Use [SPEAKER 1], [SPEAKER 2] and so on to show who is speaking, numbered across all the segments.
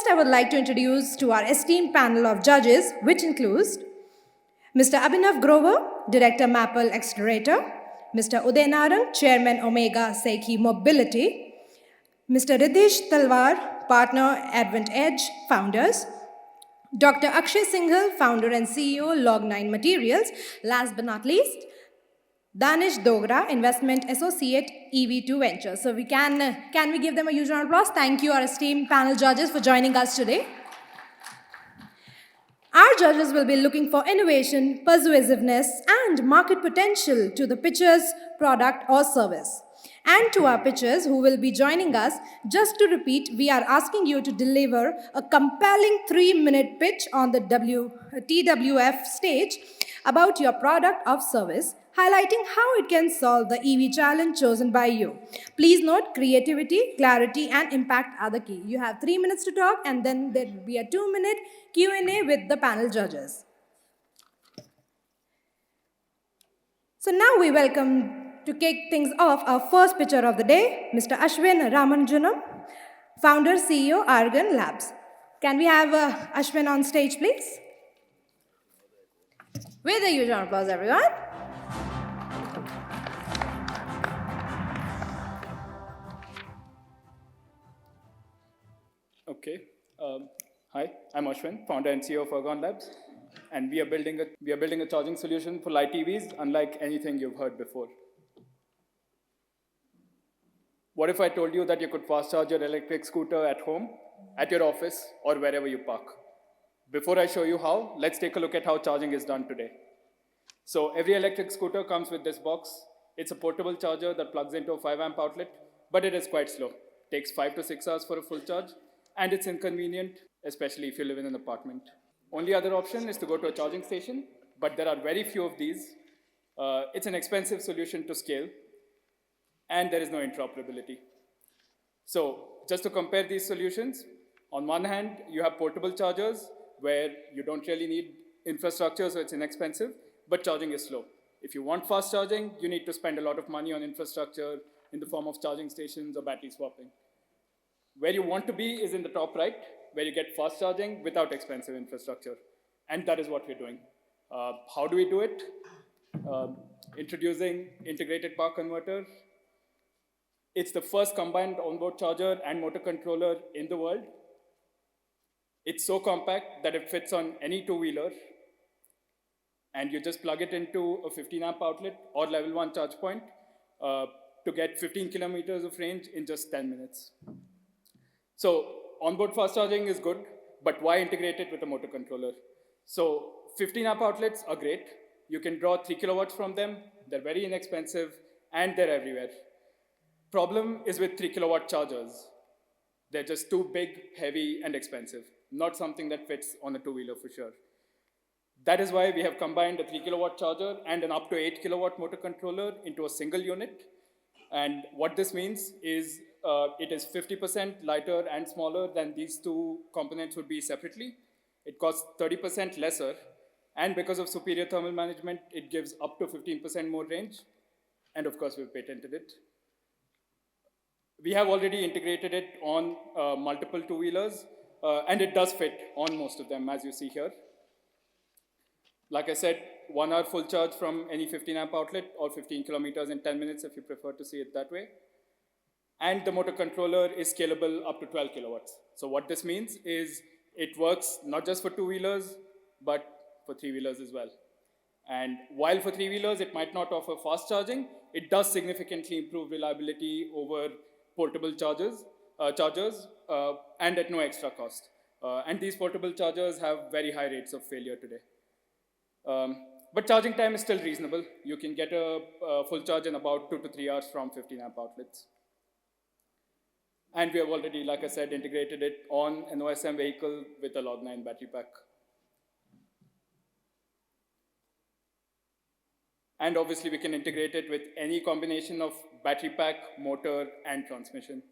[SPEAKER 1] First, I would like to introduce to our esteemed panel of judges, which includes Mr. Abhinav Grover, Director Maple Accelerator, Mr. Uday Narang, Chairman Omega Seiki Mobility, Mr. Riddhesh Talwar, Partner Advent Edge Founders, Dr. Akshay Singhal, Founder and CEO Log9 Materials, last but not least, Danish Dogra, Investment Associate, EV2 Ventures. So can we give them a huge round of applause? Thank you, our esteemed panel judges, for joining us today. Our judges will be looking for innovation, persuasiveness, and market potential to the pitcher's product or service. And to our pitchers who will be joining us, just to repeat, we are asking you to deliver a compelling 3-minute pitch on the TWF stage about your product or service, highlighting how it can solve the EV challenge chosen by you. Please note, creativity, clarity, and impact are the key. You have 3 minutes to talk, and then there will be a 2-minute Q&A with the panel judges. So now we welcome, to kick things off, our first pitcher of the day, Mr. Ashwin Ramanujam, Founder, CEO, Argon Labs. Can we have Ashwin on stage, please? With a huge round of applause, everyone.
[SPEAKER 2] Okay. Hi, I'm Ashwin, founder and CEO of Argon Labs, and we are building a charging solution for light EVs, unlike anything you've heard before. What if I told you that you could fast charge your electric scooter at home, at your office, or wherever you park? Before I show you how, let's take a look at how charging is done today. So every electric scooter comes with this box. It's a portable charger that plugs into a 5-amp outlet, but it is quite slow. It takes 5 to 6 hours for a full charge, and it's inconvenient, especially if you live in an apartment. Only other option is to go to a charging station, but there are very few of these. It's an expensive solution to scale, and there is no interoperability. So just to compare these solutions, on one hand, you have portable chargers where you don't really need infrastructure, so it's inexpensive, but charging is slow. If you want fast charging, you need to spend a lot of money on infrastructure in the form of charging stations or battery swapping. Where you want to be is in the top right, where you get fast charging without expensive infrastructure. And that is what we're doing. How do we do it? Introducing integrated power converter. It's the first combined onboard charger and motor controller in the world. It's so compact that it fits on any two-wheeler. And you just plug it into a 15-amp outlet or level 1 charge point to get 15 kilometers of range in just 10 minutes. So onboard fast charging is good, but why integrate it with a motor controller? So 15-amp outlets are great. You can draw 3 kilowatts from them. They're very inexpensive, and they're everywhere. Problem is with 3 kilowatt chargers. They're just too big, heavy, and expensive. Not something that fits on a two-wheeler for sure. That is why we have combined a 3 kilowatt charger and an up to 8 kilowatt motor controller into a single unit. And what this means is it is 50% lighter and smaller than these two components would be separately. It costs 30% lesser. And because of superior thermal management, it gives up to 15% more range. And of course, we've patented it. We have already integrated it on multiple two-wheelers, and it does fit on most of them, as you see here. Like I said, 1 hour full charge from any 15-amp outlet, or 15 kilometers in 10 minutes if you prefer to see it that way. And the motor controller is scalable up to 12 kilowatts. So what this means is it works not just for two-wheelers, but for three-wheelers as well. And while for three-wheelers it might not offer fast charging, it does significantly improve reliability over portable chargers, and at no extra cost. And these portable chargers have very high rates of failure today. But charging time is still reasonable. You can get a full charge in about 2 to 3 hours from 15-amp outlets. And we have already, like I said, integrated it on an OSM vehicle with a Log9 battery pack. And obviously, we can integrate it with any combination of battery pack, motor, and transmission.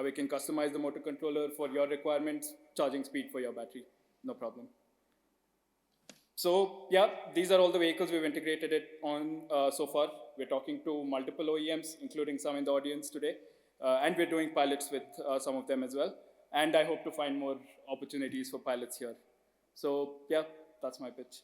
[SPEAKER 2] We can customize the motor controller for your requirements, charging speed for your battery, no problem. So yeah, these are all the vehicles we've integrated it on so far. We're talking to multiple OEMs, including some in the audience today. And we're doing pilots with some of them as well. and I hope to find more opportunities for pilots here. So yeah, that's my pitch.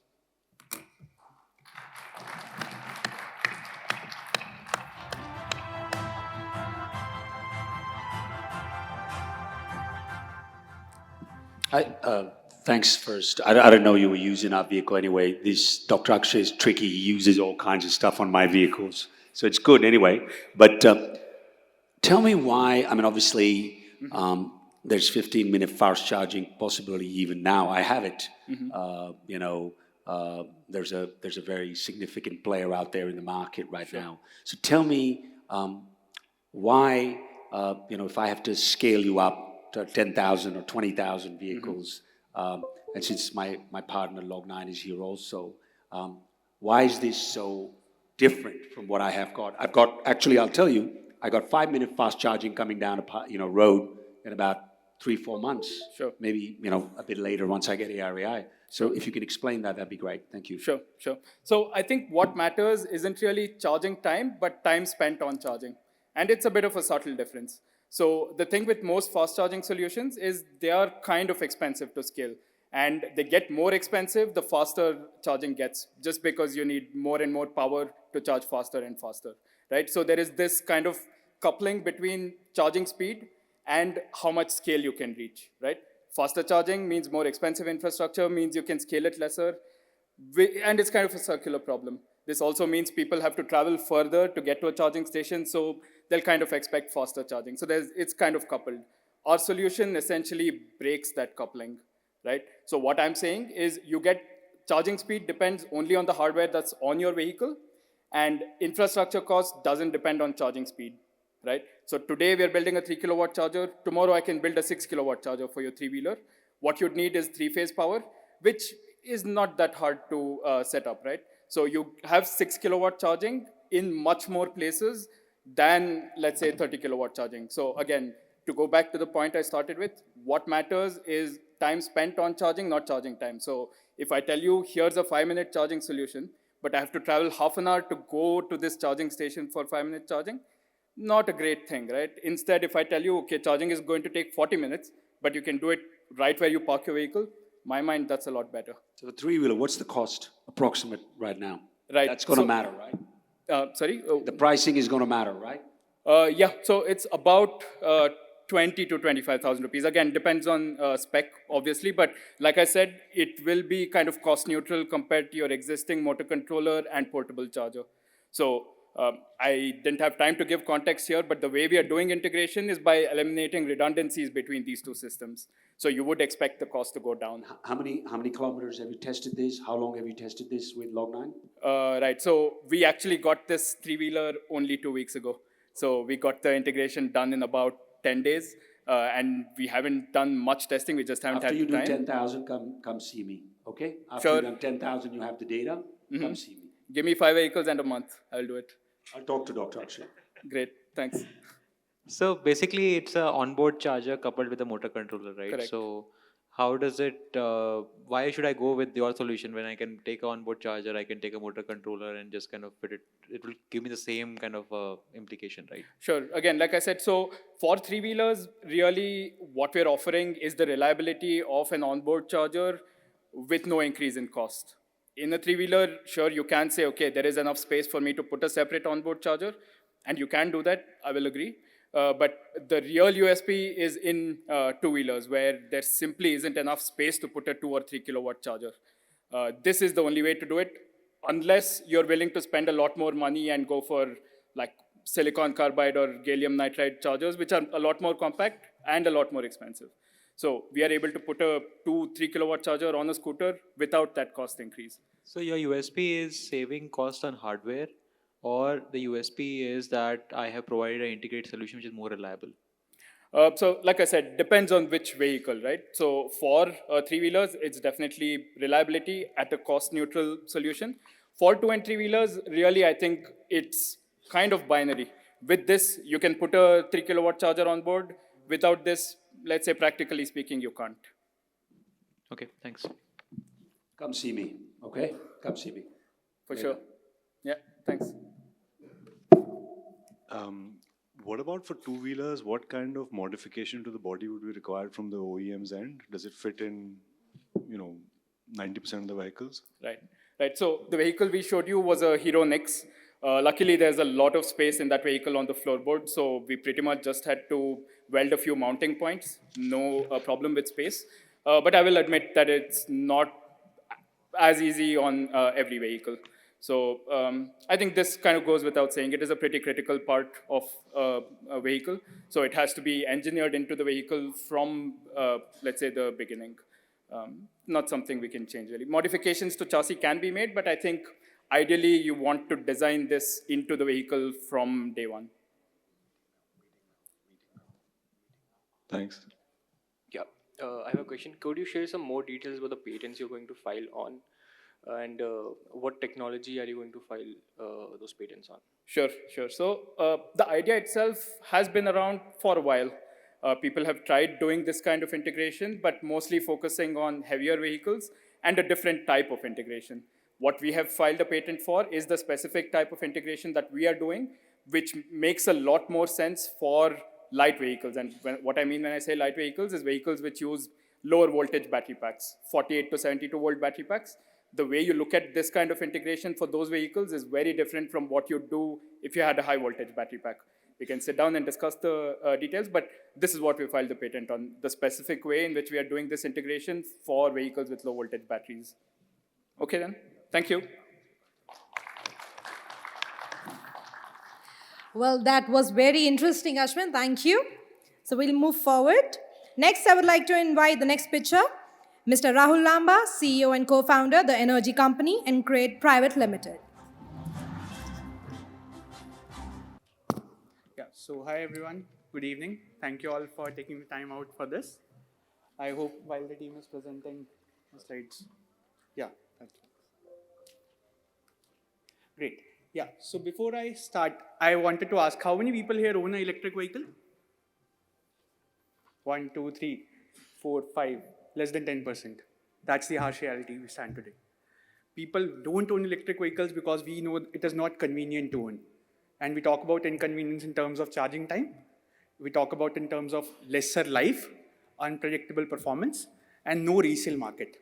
[SPEAKER 3] Thanks first. I don't know you were using our vehicle anyway. This Dr. Akshay is tricky. He uses all kinds of stuff on my vehicles. So it's good anyway. But tell me why, I mean, obviously, there's 15-minute fast charging possibility even now. I have it. There's a very significant player out there in the market right now. So tell me why, if I have to scale you up to 10,000 or 20,000 vehicles, and since my partner Log9 is here also, why is this so different from what I have got? Actually, I'll tell you, I got 5-minute fast charging coming down a road in about 3-4 months.
[SPEAKER 2] Sure.
[SPEAKER 3] Maybe, a bit later once I get ARAI. So if you could explain that, that'd be great. Thank you.
[SPEAKER 2] Sure. So I think what matters isn't really charging time, but time spent on charging. And it's a bit of a subtle difference. So the thing with most fast charging solutions is they are kind of expensive to scale. And they get more expensive the faster charging gets, just because you need more and more power to charge faster and faster, right? So there is this kind of coupling between charging speed and how much scale you can reach, right? Faster charging means more expensive infrastructure, means you can scale it lesser, and it's kind of a circular problem. This also means people have to travel further to get to a charging station, so they'll kind of expect faster charging. So it's kind of coupled. Our solution essentially breaks that coupling, right? So what I'm saying is you get charging speed depends only on the hardware that's on your vehicle, and infrastructure cost doesn't depend on charging speed, right? So today we're building a 3 kilowatt charger. Tomorrow I can build a 6 kilowatt charger for your three-wheeler. What you'd need is 3-phase power, which is not that hard to set up, right? So you have 6 kilowatt charging in much more places than, let's say, 30 kilowatt charging. So again, to go back to the point I started with, what matters is time spent on charging, not charging time. So if I tell you, here's a 5-minute charging solution, but I have to travel half an hour to go to this charging station for 5-minute charging, not a great thing, right? Instead, if I tell you, okay, charging is going to take 40 minutes, but you can do it right where you park your vehicle, my mind, that's a lot better.
[SPEAKER 3] So the three-wheeler, what's the cost approximate right now?
[SPEAKER 2] Right.
[SPEAKER 3] That's going to matter, right?
[SPEAKER 2] Sorry?
[SPEAKER 3] The pricing is going to matter, right?
[SPEAKER 2] Yeah, so it's about 20 to 25,000 rupees. Again, depends on spec, obviously, but like I said, it will be kind of cost neutral compared to your existing motor controller and portable charger. So I didn't have time to give context here, but the way we are doing integration is by eliminating redundancies between these two systems. So you would expect the cost to go down.
[SPEAKER 3] How many kilometers have you tested this? How long have you tested this with Log9?
[SPEAKER 2] Right, so we actually got this three-wheeler only 2 weeks ago. So we got the integration done in about 10 days, and we haven't done much testing. We just haven't
[SPEAKER 3] After
[SPEAKER 2] had time.
[SPEAKER 3] After you do 10,000, come see me, okay? After
[SPEAKER 2] Sure.
[SPEAKER 3] you've done 10,000, you have the data, come see me.
[SPEAKER 2] Give me 5 vehicles and a month. I'll do it.
[SPEAKER 3] I'll talk to Dr. Akshay.
[SPEAKER 2] Great, thanks.
[SPEAKER 4] So basically, it's an onboard charger coupled with a motor controller, right?
[SPEAKER 2] Correct.
[SPEAKER 4] So how does it, why should I go with your solution when I can take an onboard charger, I can take a motor controller and just kind of fit it? It will give me the same kind of implication, right?
[SPEAKER 2] Sure. Again, like I said, so for three-wheelers, really what we're offering is the reliability of an onboard charger with no increase in cost. In a three-wheeler, sure, you can say, okay, there is enough space for me to put a separate onboard charger, and you can do that, I will agree. But the real USP is in two-wheelers, where there simply isn't enough space to put a 2 or 3 kilowatt charger. This is the only way to do it, unless you're willing to spend a lot more money and go for like silicon carbide or gallium nitride chargers, which are a lot more compact and a lot more expensive. So we are able to put a 2-3 kilowatt charger on a scooter without that cost increase.
[SPEAKER 4] So your USP is saving cost on hardware, or the USP is that I have provided an integrated solution which is more reliable?
[SPEAKER 2] So like I said, depends on which vehicle, right? So for three-wheelers, it's definitely reliability at a cost-neutral solution. For 2 and 3-wheelers, really, I think it's kind of binary. With this, you can put a 3 kilowatt charger on board. Without this, let's say, practically speaking, you can't.
[SPEAKER 4] Okay, thanks.
[SPEAKER 3] Come see me, okay? Come see me.
[SPEAKER 2] For sure. Yeah, thanks.
[SPEAKER 5] What about for two-wheelers? What kind of modification to the body would be required from the OEM's end? Does it fit in, 90% of the vehicles?
[SPEAKER 2] Right, right. So the vehicle we showed you was a Hero Nix. Luckily, there's a lot of space in that vehicle on the floorboard, so we pretty much just had to weld a few mounting points. No problem with space. But I will admit that it's not as easy on every vehicle. So I think this kind of goes without saying. It is a pretty critical part of a vehicle. So it has to be engineered into the vehicle from, let's say, the beginning. Not something we can change really. Modifications to chassis can be made, but I think ideally you want to design this into the vehicle from day one.
[SPEAKER 5] Thanks.
[SPEAKER 6] Yeah, I have a question. Could you share some more details about the patents you're going to file on? And what technology are you going to file those patents on?
[SPEAKER 2] Sure, sure. So the idea itself has been around for a while. People have tried doing this kind of integration, but mostly focusing on heavier vehicles and a different type of integration. What we have filed a patent for is the specific type of integration that we are doing, which makes a lot more sense for light vehicles. And what I mean when I say light vehicles is vehicles which use lower voltage battery packs, 48 to 72 volt battery packs. The way you look at this kind of integration for those vehicles is very different from what you do if you had a high voltage battery pack. We can sit down and discuss the details, but this is what we filed the patent on, the specific way in which we are doing this integration for vehicles with low voltage batteries. Okay then, thank you.
[SPEAKER 1] Well, that was very interesting, Ashwin. Thank you. So we'll move forward. Next, I would like to invite the next pitcher, Mr. Rahul Lamba, CEO and co-founder, the energy company Encrate Private Limited.
[SPEAKER 7] Yeah, so hi everyone, good evening. Thank you all for taking the time out for this. I hope while the team is presenting the slides. Yeah, thank you. Great. Yeah, so before I start, I wanted to ask how many people here own an electric vehicle? 1, 2, 3, 4, 5, less than 10%. That's the harsh reality we stand today. People don't own electric vehicles because we know it is not convenient to own. And we talk about inconvenience in terms of charging time. We talk about in terms of lesser life, unpredictable performance, and no resale market.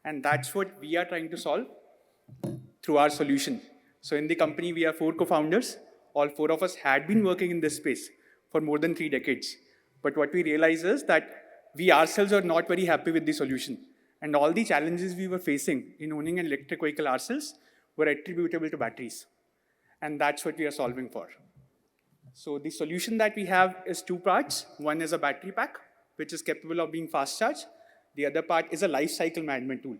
[SPEAKER 7] And that's what we are trying to solve through our solution. So in the company, we are 4 co-founders. All 4 of us had been working in this space for more than 3 decades. But what we realize is that we ourselves are not very happy with the solution. And all the challenges we were facing in owning an electric vehicle ourselves were attributable to batteries. And that's what we are solving for. So the solution that we have is 2 parts. One is a battery pack, which is capable of being fast charged. The other part is a life cycle management tool.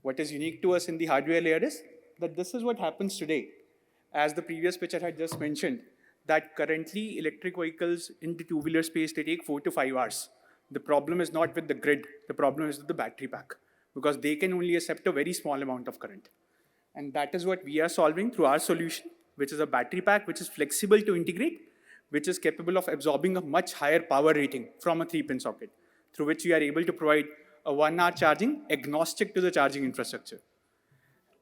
[SPEAKER 7] What is unique to us in the hardware layer is that this is what happens today. As the previous pitcher had just mentioned, that currently electric vehicles in the two-wheeler space, they take 4 to 5 hours. The problem is not with the grid, the problem is with the battery pack, because they can only accept a very small amount of current. And that is what we are solving through our solution, which is a battery pack which is flexible to integrate, which is capable of absorbing a much higher power rating from a 3-pin socket, through which we are able to provide a 1-hour charging agnostic to the charging infrastructure,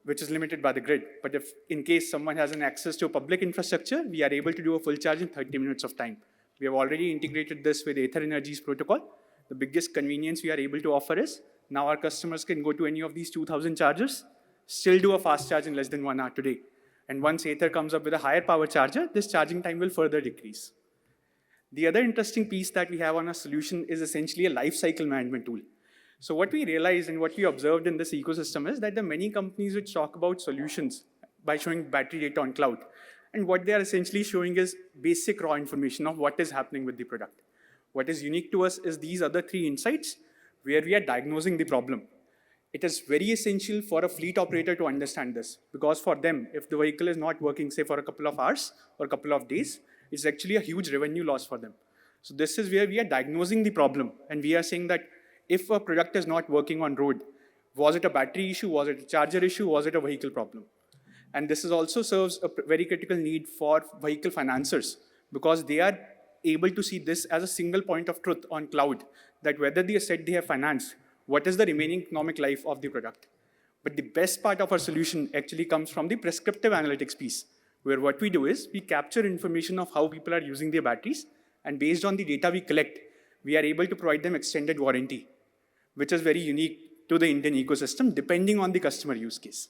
[SPEAKER 7] which is limited by the grid. But if in case someone has an access to a public infrastructure, we are able to do a full charge in 30 minutes of time. We have already integrated this with Ather Energy's protocol. The biggest convenience we are able to offer is now our customers can go to any of these 2,000 chargers, still do a fast charge in less than 1 hour today. And once Ather comes up with a higher power charger, this charging time will further decrease. The other interesting piece that we have on our solution is essentially a life cycle management tool. So what we realized and what we observed in this ecosystem is that there are many companies which talk about solutions by showing battery data on cloud. And what they are essentially showing is basic raw information of what is happening with the product. What is unique to us is these other 3 insights where we are diagnosing the problem. It is very essential for a fleet operator to understand this, because for them, if the vehicle is not working, say, for a couple of hours or a couple of days, it's actually a huge revenue loss for them. So this is where we are diagnosing the problem, and we are saying that if a product is not working on road, was it a battery issue, was it a charger issue, was it a vehicle problem? And this is also serves a very critical need for vehicle financiers, because they are able to see this as a single point of truth on cloud, that whether the asset they have financed, what is the remaining economic life of the product. But the best part of our solution actually comes from the prescriptive analytics piece, where what we do is we capture information of how people are using their batteries, and based on the data we collect, we are able to provide them extended warranty, which is very unique to the Indian ecosystem, depending on the customer use case.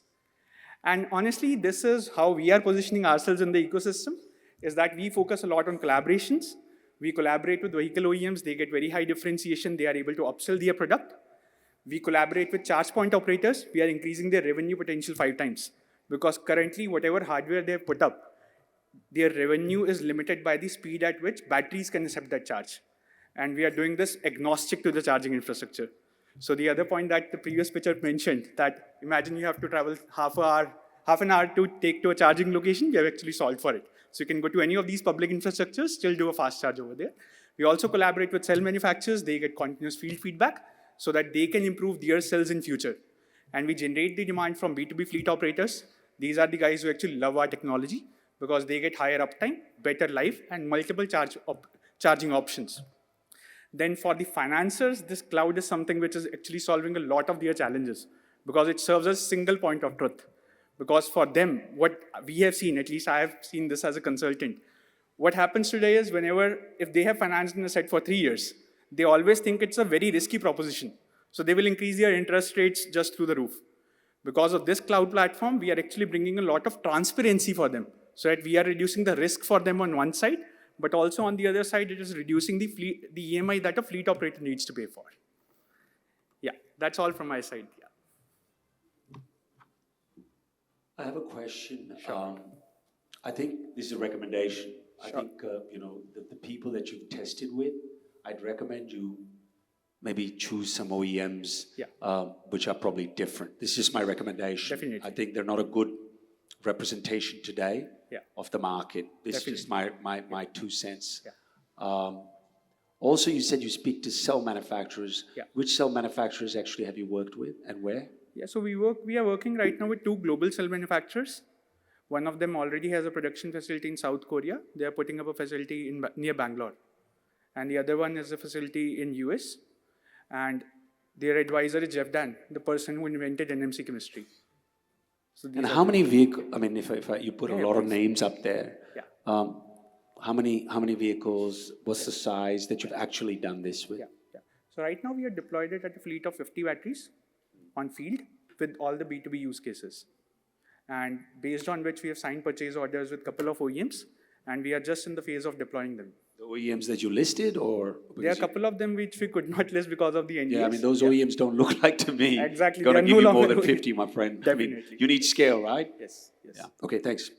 [SPEAKER 7] And honestly, this is how we are positioning ourselves in the ecosystem, is that we focus a lot on collaborations. We collaborate with vehicle OEMs, they get very high differentiation, they are able to upsell their product. We collaborate with charge point operators, we are increasing their revenue potential 5 times. Because currently, whatever hardware they have put up, their revenue is limited by the speed at which batteries can accept that charge. And we are doing this agnostic to the charging infrastructure. So the other point that the previous pitcher mentioned, that imagine you have to travel half an hour to take to a charging location, we have actually solved for it. So you can go to any of these public infrastructures, still do a fast charge over there. We also collaborate with cell manufacturers, they get continuous field feedback so that they can improve their cells in future. And we generate the demand from B2B fleet operators. These are the guys who actually love our technology because they get higher uptime, better life, and multiple charging options. Then for the financiers, this cloud is something which is actually solving a lot of their challenges because it serves as a single point of truth. Because for them, what we have seen, at least I have seen this as a consultant, what happens today is if they have financed an asset for 3 years, they always think it's a very risky proposition. So they will increase their interest rates just through the roof. Because of this cloud platform, we are actually bringing a lot of transparency for them. So that we are reducing the risk for them on one side, but also on the other side, it is reducing the EMI that a fleet operator needs to pay for. Yeah, that's all from my side. Yeah.
[SPEAKER 3] I have a question. I think this is a recommendation. I think, the people that you've tested with, I'd recommend you maybe choose some OEMs which are probably different. This is my recommendation.
[SPEAKER 7] Definitely.
[SPEAKER 3] I think they're not a good representation today of the market. This is just my 2 cents.
[SPEAKER 7] Yeah.
[SPEAKER 3] Also, you said you speak to cell manufacturers.
[SPEAKER 7] Yeah.
[SPEAKER 3] Which cell manufacturers actually have you worked with and where?
[SPEAKER 7] Yeah, so we are working right now with 2 global cell manufacturers. One of them already has a production facility in South Korea. They are putting up a facility near Bangalore. And the other one is a facility in US. And their advisor is Jeff Dan, the person who invented NMC chemistry. So
[SPEAKER 3] And how many vehicles, I mean, if you put a lot of
[SPEAKER 7] please.
[SPEAKER 3] names up there,
[SPEAKER 7] Yeah.
[SPEAKER 3] how many vehicles, what's the size that you've actually done this with?
[SPEAKER 7] Yeah. So right now we are deployed it at a fleet of 50 batteries on field with all the B2B use cases. And based on which we have signed purchase orders with a couple of OEMs, and we are just in the phase of deploying them.
[SPEAKER 3] The OEMs that you listed, or?
[SPEAKER 7] There are a couple of them which we could not list because of the NDAs.
[SPEAKER 3] Yeah, I mean, those OEMs don't look like to me.
[SPEAKER 7] Exactly,
[SPEAKER 3] Gonna
[SPEAKER 7] they are
[SPEAKER 3] give
[SPEAKER 7] no
[SPEAKER 3] you more
[SPEAKER 7] longer
[SPEAKER 3] than
[SPEAKER 7] OEMs.
[SPEAKER 3] 50, my friend.
[SPEAKER 7] Definitely.
[SPEAKER 3] I mean, you need scale, right?
[SPEAKER 7] Yes.
[SPEAKER 3] Yeah, okay, thanks.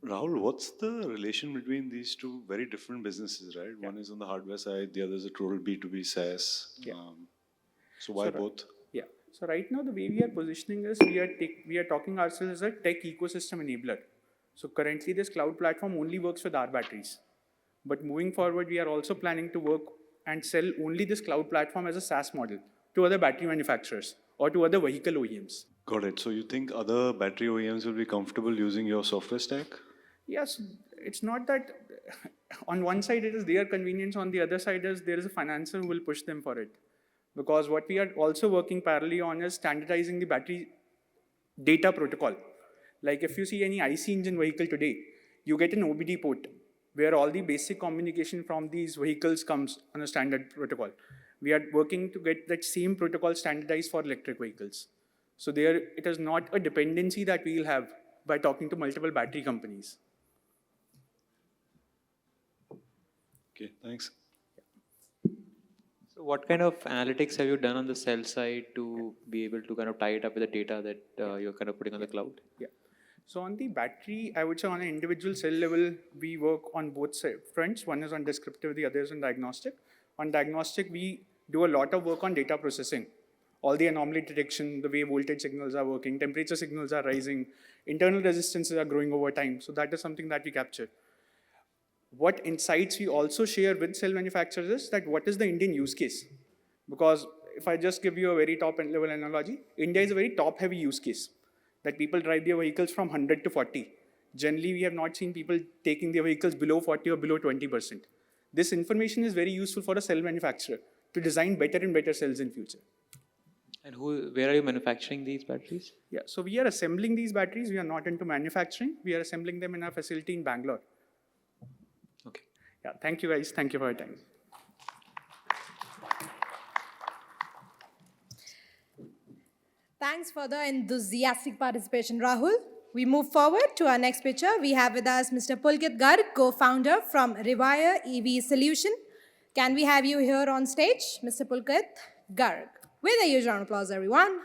[SPEAKER 5] Rahul, what's the relation between these two very different businesses, right? One is on the hardware side, the other is a total B2B SaaS.
[SPEAKER 7] Yeah.
[SPEAKER 5] So why both?
[SPEAKER 7] Yeah. So right now the way we are positioning is we are talking ourselves as a tech ecosystem enabler. So currently this cloud platform only works with our batteries. But moving forward, we are also planning to work and sell only this cloud platform as a SaaS model to other battery manufacturers or to other vehicle OEMs.
[SPEAKER 5] Got it. So you think other battery OEMs will be comfortable using your software stack?
[SPEAKER 7] Yes, it's not that on one side it is their convenience, on the other side is there is a financer who will push them for it. Because what we are also working parallelly on is standardizing the battery data protocol. Like if you see any IC engine vehicle today, you get an OBD port where all the basic communication from these vehicles comes on a standard protocol. We are working to get that same protocol standardized for electric vehicles. So there, it is not a dependency that we will have by talking to multiple battery companies.
[SPEAKER 5] Okay, thanks.
[SPEAKER 4] So what kind of analytics have you done on the cell side to be able to kind of tie it up with the data that you're kind of putting on the cloud?
[SPEAKER 7] Yeah. So on the battery, I would say on an individual cell level, we work on both fronts. One is on descriptive, the other is on diagnostic. On diagnostic, we do a lot of work on data processing. All the anomaly detection, the way voltage signals are working, temperature signals are rising, internal resistances are growing over time. So that is something that we capture. What insights we also share with cell manufacturers is that what is the Indian use case? Because if I just give you a very top level analogy, India is a very top heavy use case. That people drive their vehicles from 100 to 40. Generally, we have not seen people taking their vehicles below 40 or below 20%. This information is very useful for a cell manufacturer to design better and better cells in future.
[SPEAKER 4] And where are you manufacturing these batteries?
[SPEAKER 7] Yeah, so we are assembling these batteries. We are not into manufacturing. We are assembling them in our facility in Bangalore.
[SPEAKER 4] Okay.
[SPEAKER 7] Yeah, thank you guys. Thank you for your time.
[SPEAKER 1] Thanks for the enthusiastic participation, Rahul. We move forward to our next picture. We have with us Mr. Pulkit Garg, co-founder from Revire EV Solution. Can we have you here on stage, Mr. Pulkit Garg? With a huge round of applause, everyone.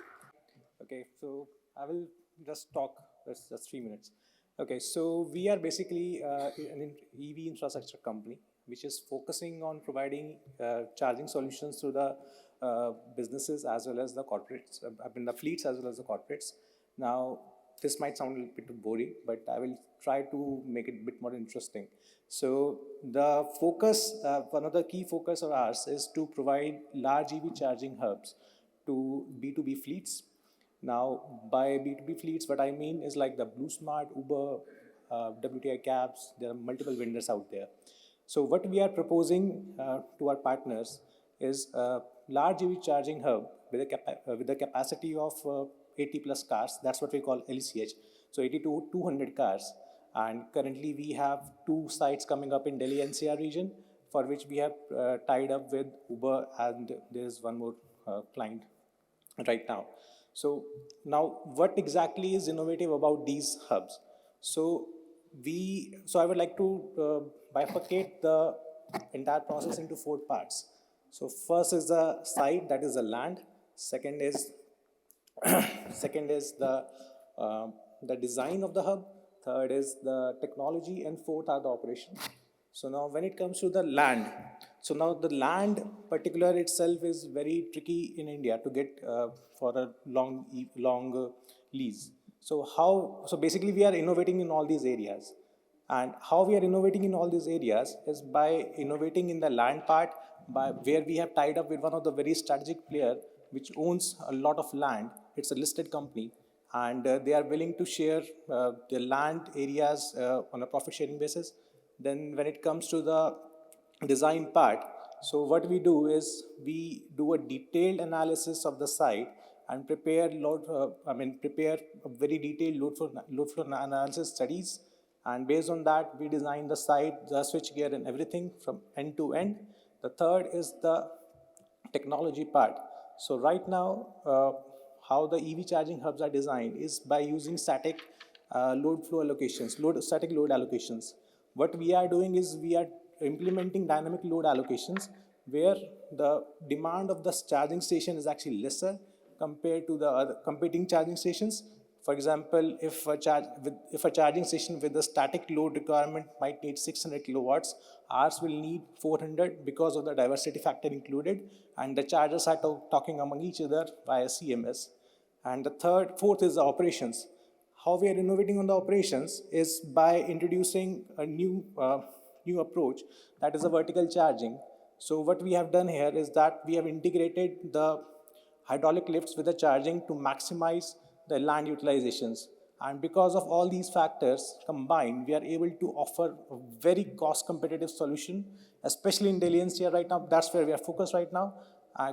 [SPEAKER 8] Okay, so I will just talk, that's just 3 minutes. Okay, so we are basically an EV infrastructure company, which is focusing on providing charging solutions to the businesses as well as the corporates, the fleets as well as the corporates. Now, this might sound a little bit boring, but I will try to make it a bit more interesting. So the focus, one of the key focus of ours is to provide large EV charging hubs to B2B fleets. Now, by B2B fleets, what I mean is like the BlueSmart, Uber, WTI cabs, there are multiple vendors out there. So what we are proposing to our partners is a large EV charging hub with a capacity of 80 plus cars. That's what we call LCH. So 80 to 200 cars. And currently we have 2 sites coming up in Delhi NCR region, for which we have tied up with Uber, and there's one more client right now. So now what exactly is innovative about these hubs? So I would like to bifurcate the entire process into 4 parts. So first is the site, that is the land. Second is the design of the hub. Third is the technology, and fourth are the operations. So now when it comes to the land, so now the land particular itself is very tricky in India to get for a long lease. So basically we are innovating in all these areas. And how we are innovating in all these areas is by innovating in the land part, by where we have tied up with one of the very strategic player which owns a lot of land. It's a listed company, and they are willing to share their land areas on a profit sharing basis. Then when it comes to the design part, so what we do is we do a detailed analysis of the site and prepare a very detailed load flow analysis studies. And based on that, we design the site, the switchgear and everything from end to end. The third is the technology part. So right now, how the EV charging hubs are designed is by using static static load allocations. What we are doing is we are implementing dynamic load allocations, where the demand of the charging station is actually lesser compared to the other competing charging stations. For example, if a charging station with a static load requirement might need 600 kilowatts, ours will need 400 because of the diversity factor included, and the chargers are talking among each other via CMS. And the fourth is the operations. How we are innovating on the operations is by introducing a new approach, that is a vertical charging. So what we have done here is that we have integrated the hydraulic lifts with the charging to maximize the land utilizations. And because of all these factors combined, we are able to offer a very cost competitive solution, especially in Delhi NCR right now. That's where we are focused right now,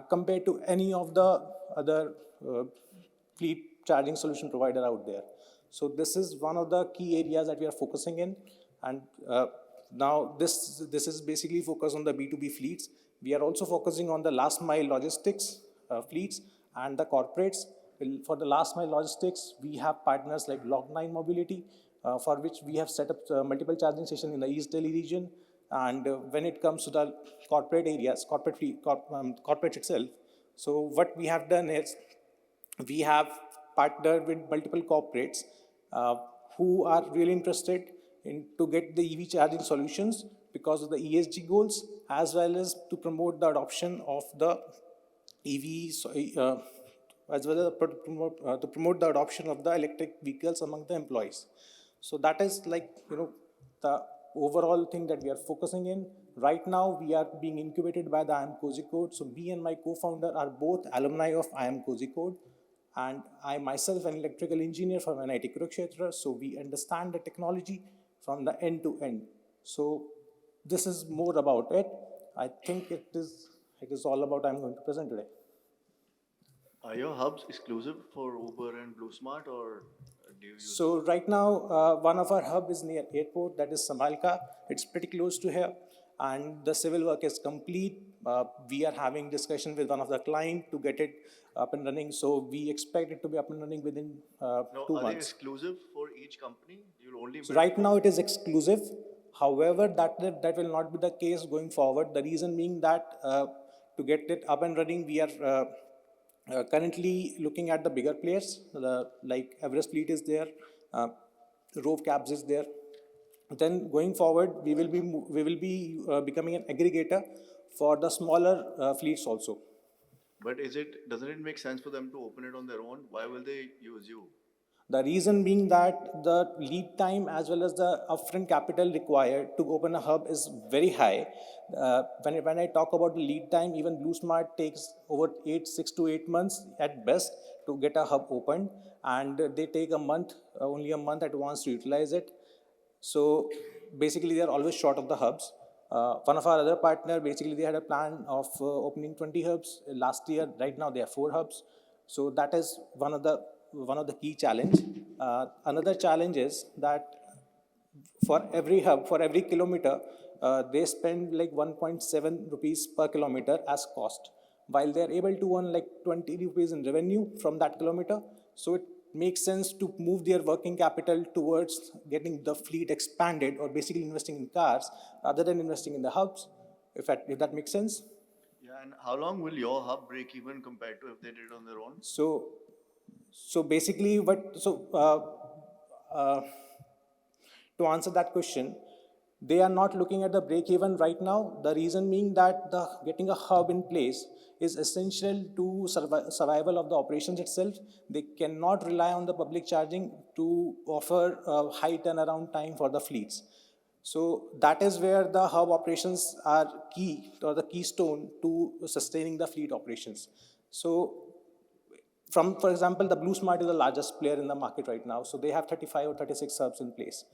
[SPEAKER 8] compared to any of the other fleet charging solution provider out there. So this is one of the key areas that we are focusing in. And now this is basically focused on the B2B fleets. We are also focusing on the last mile logistics fleets and the corporates. For the last mile logistics, we have partners like Log9 Mobility, for which we have set up multiple charging stations in the East Delhi region. And when it comes to the corporate areas, corporate itself, so what we have done is we have partnered with multiple corporates who are really interested in to get the EV charging solutions because of the ESG goals, as well as to promote the adoption of the EV, as well as to promote the adoption of the electric vehicles among the employees. So that is like, the overall thing that we are focusing in. Right now, we are being incubated by the IIM Kozhikode. So me and my co-founder are both alumni of IIM Kozhikode. And I myself an electrical engineer from NIT Kurukshetra. So we understand the technology from the end to end. So this is more about it. I think it is all about I'm going to present today.
[SPEAKER 9] Are your hubs exclusive for Uber and BlueSmart, or do you use?
[SPEAKER 8] So right now, one of our hub is near airport, that is Samalka. It's pretty close to here, and the civil work is complete. We are having discussion with one of the client to get it up and running. So we expect it to be up and running within
[SPEAKER 9] No,
[SPEAKER 8] 2
[SPEAKER 9] are they
[SPEAKER 8] months.
[SPEAKER 9] exclusive for each company? You'll only
[SPEAKER 8] So
[SPEAKER 9] build
[SPEAKER 8] right
[SPEAKER 9] for-
[SPEAKER 8] now it is exclusive. However, that will not be the case going forward. The reason being that to get it up and running, we are currently looking at the bigger players, like Everest Fleet is there, Rove Cabs is there. Then going forward, we will be becoming an aggregator for the smaller fleets also.
[SPEAKER 9] But doesn't it make sense for them to open it on their own? Why will they use you?
[SPEAKER 8] The reason being that the lead time as well as the upfront capital required to open a hub is very high. When I talk about the lead time, even BlueSmart takes over 6 to 8 months at best to get a hub opened, and they take a month, only a month advance to utilize it. So basically, they are always short of the hubs. One of our other partner, basically, they had a plan of opening 20 hubs last year. Right now, they have 4 hubs. So that is one of the key challenge. Another challenge is that for every hub, for every kilometer, they spend like 1.7 rupees per kilometer as cost, while they are able to earn like 20 rupees in revenue from that kilometer. So it makes sense to move their working capital towards getting the fleet expanded, or basically investing in cars rather than investing in the hubs, if that makes sense.
[SPEAKER 9] Yeah, and how long will your hub break even compared to if they did it on their own?
[SPEAKER 8] So basically, to answer that question, they are not looking at the break even right now. The reason being that getting a hub in place is essential to survival of the operations itself. They cannot rely on the public charging to offer a high turnaround time for the fleets. So that is where the hub operations are key, or the keystone to sustaining the fleet operations. So for example, the BlueSmart is the largest player in the market right now. So they have 35 or 36 hubs in place.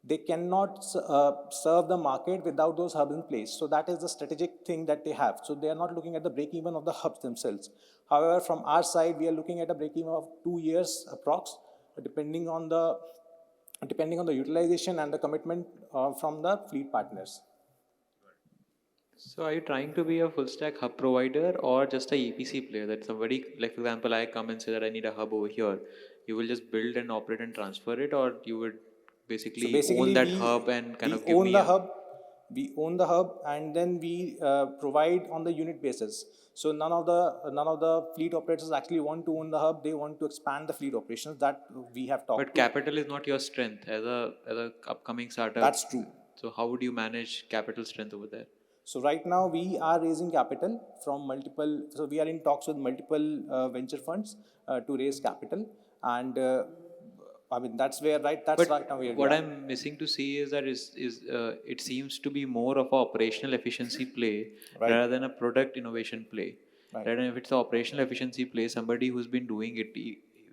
[SPEAKER 8] They cannot serve the market without those hubs in place. So that is the strategic thing that they have. So they are not looking at the break even of the hubs themselves. However, from our side, we are looking at a break even of 2 years approx, depending on the utilization and the commitment from the fleet partners.
[SPEAKER 4] So are you trying to be a full stack hub provider or just a EPC player, that somebody, like for example, I come and say that I need a hub over here, you will just build and operate and transfer it, or you would basically own that hub and kind of give me
[SPEAKER 8] We own the hub, and then we provide on the unit basis. So none of the fleet operators actually want to own the hub. They want to expand the fleet operations that we have talked.
[SPEAKER 4] But capital is not your strength as a upcoming startup.
[SPEAKER 8] That's true.
[SPEAKER 4] So how would you manage capital strength over there?
[SPEAKER 8] So right now we are raising capital from multiple. So we are in talks with multiple venture funds to raise capital, and I mean that's where
[SPEAKER 4] But
[SPEAKER 8] right now we are.
[SPEAKER 4] what I'm missing to see is that it seems to be more of an operational efficiency play rather than a product innovation play. Right. And if it's an operational efficiency play, somebody who's been doing it,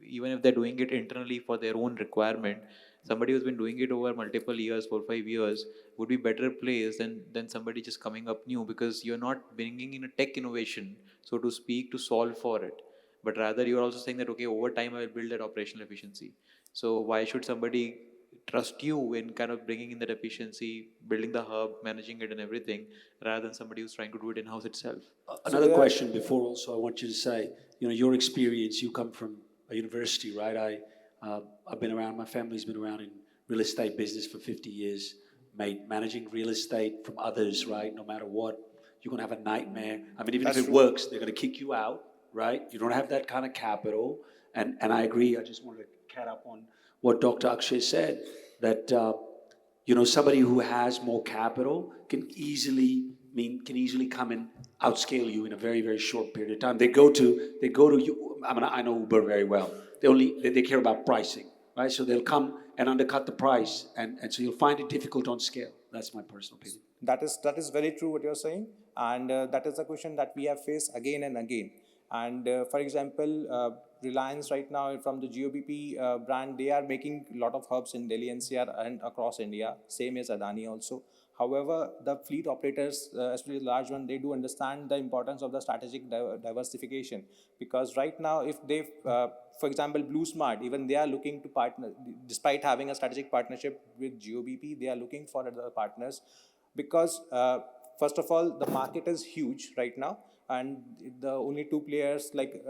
[SPEAKER 4] even if they're doing it internally for their own requirement, somebody who's been doing it over multiple years, 4 or 5 years, would be better placed than somebody just coming up new, because you're not bringing in a tech innovation, so to speak, to solve for it. But rather you're also saying that, okay, over time I will build that operational efficiency. So why should somebody trust you in kind of bringing in that efficiency, building the hub, managing it and everything, rather than somebody who's trying to do it in-house itself?
[SPEAKER 3] Another question before also I want you to say, your experience, you come from a university, right? I've been around, my family's been around in real estate business for 50 years, managing real estate from others, right? No matter what, you're going to have a nightmare. I mean, even if it works, they're going to kick you out, right? You don't have that kind of capital. And I agree, I just wanted to cat up on what Dr. Akshay said, that, somebody who has more capital can easily come and outscale you in a very, very short period of time. They go to you. I mean, I know Uber very well. They care about pricing, right? So they'll come and undercut the price, and so you'll find it difficult on scale. That's my personal opinion.
[SPEAKER 8] That is very true what you're saying, and that is a question that we have faced again and again. And for example, Reliance right now from the GOBP brand, they are making a lot of hubs in Delhi NCR and across India. Same as Adani also. However, the fleet operators, especially the large one, they do understand the importance of the strategic diversification, because right now, if they, for example, Blue Smart, even they are looking to partner, despite having a strategic partnership with GeoBP, they are looking for other partners because, first of all, the market is huge right now, and the only two players like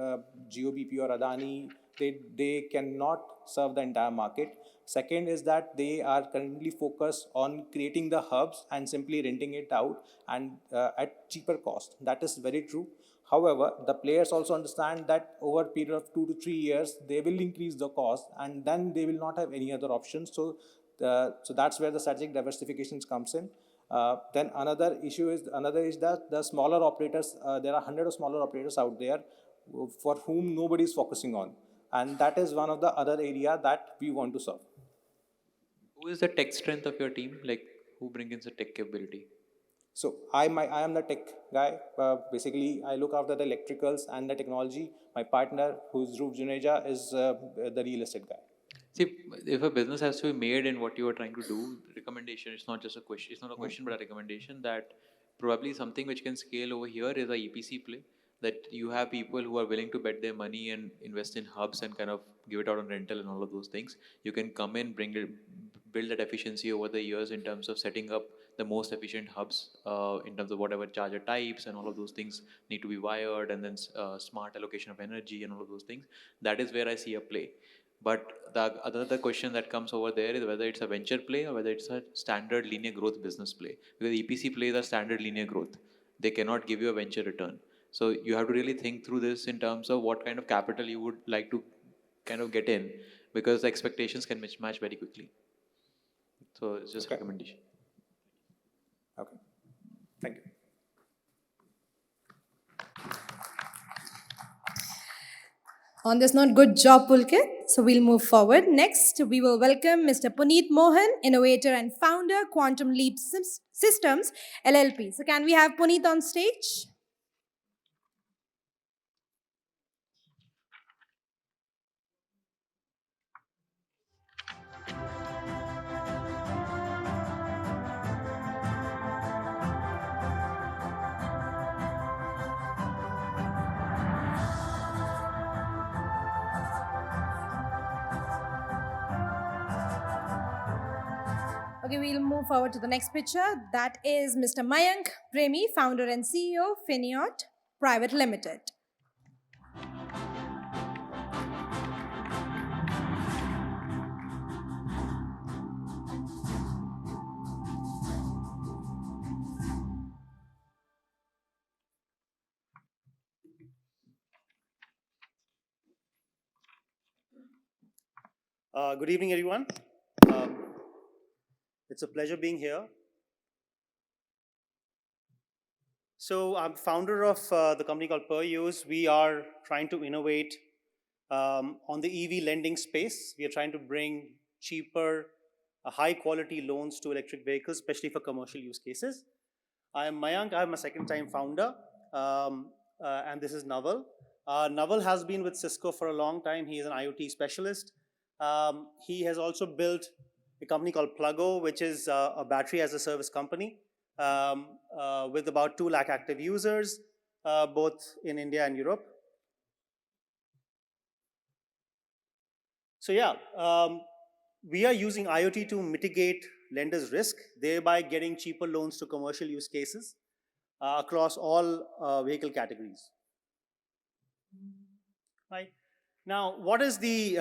[SPEAKER 8] GeoBP or Adani, they cannot serve the entire market. Second is that they are currently focused on creating the hubs and simply renting it out and at cheaper cost. That is very true. However, the players also understand that over a period of 2 to 3 years, they will increase the cost and then they will not have any other options. So that's where the strategic diversification comes in. Then another is that the smaller operators, there are hundreds of smaller operators out there for whom nobody is focusing on. And that is one of the other area that we want to serve.
[SPEAKER 4] Who is the tech strength of your team? Like, who brings in the tech capability?
[SPEAKER 8] So I am the tech guy. Basically, I look after the electricals and the technology. My partner, who's Dhruv Juneja, is the real estate guy.
[SPEAKER 4] See, if a business has to be made in what you are trying to do, recommendation, it's not just a question, it's not a question, but a recommendation that probably something which can scale over here is a EPC play, that you have people who are willing to bet their money and invest in hubs and kind of give it out on rental and all of those things. You can come in, build that efficiency over the years in terms of setting up the most efficient hubs in terms of whatever charger types and all of those things need to be wired, and then smart allocation of energy and all of those things. That is where I see a play. But the other question that comes over there is whether it's a venture play or whether it's a standard linear growth business play. Because EPC plays are standard linear growth. They cannot give you a venture return. So you have to really think through this in terms of what kind of capital you would like to kind of get in, because the expectations can mismatch very quickly. So it's just a recommendation.
[SPEAKER 8] Okay. Thank you.
[SPEAKER 1] On this note, good job, Pulkit. So we'll move forward. Next, we will welcome Mr. Puneet Mohan, innovator and founder, Quantum Leap Systems, LLP. So can we have Puneet on stage? Okay, we'll move forward to the next picture. That is Mr. Mayank Premi, founder and CEO, Finiot Private Limited.
[SPEAKER 10] Good evening, everyone. It's a pleasure being here. So I'm founder of the company called PerUse. We are trying to innovate on the EV lending space. We are trying to bring cheaper, high-quality loans to electric vehicles, especially for commercial use cases. I am Mayank. I'm a second-time founder, and this is Naval. Naval has been with Cisco for a long time. He is an IoT specialist. He has also built a company called Pluggo, which is a battery as a service company with about 2 lakh active users, both in India and Europe. So yeah, we are using IoT to mitigate lenders' risk, thereby getting cheaper loans to commercial use cases across all vehicle categories. Right. Now, what is the